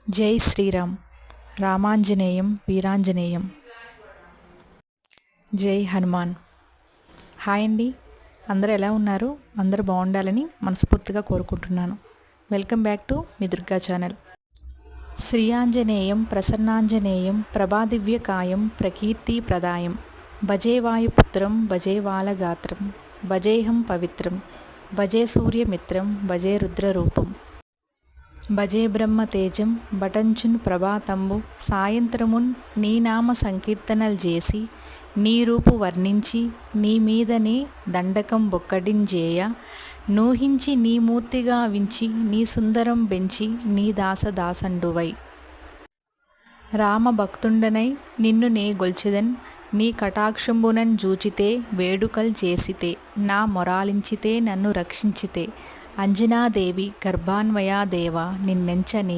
జై శ్రీరామ్. రామాంజనేయం వీరాంజనేయం. జై హనుమాన్. హాయ్ అండి, అందరూ ఎలా ఉన్నారు? అందరూ బాగుండాలని మనస్ఫూర్తిగా కోరుకుంటున్నాను. వెల్కమ్ బ్యాక్ టు మీ దుర్గా ఛానల్. శ్రీయాంజనేయం ప్రసన్నాంజనేయం ప్రభాదివ్యకాయం ప్రకీర్తి ప్రదాయం భజే వాయుపుత్రం భజే వాలగాత్రం భజేహం పవిత్రం భజే సూర్యమిత్రం భజే రుద్రరూపం భజే బ్రహ్మ తేజం బటంచున్ ప్రభాతంబు సాయంత్రమున్ నీ నామ సంకీర్తనలు చేసి నీ రూపు వర్ణించి నీ మీదనే దండకం బొక్కడింజేయ నూహించి నీ మూర్తిగా వించి నీ సుందరం బెంచి నీ దాసదాసండువై రామ భక్తుండనై నిన్ను నే గొల్చెదన్ నీ కటాక్షంబునన్ జూచితే వేడుకల్ చేసితే నా మొరాలించితే నన్ను రక్షించితే అంజనాదేవి గర్భాన్వయా దేవ నిన్నెంచని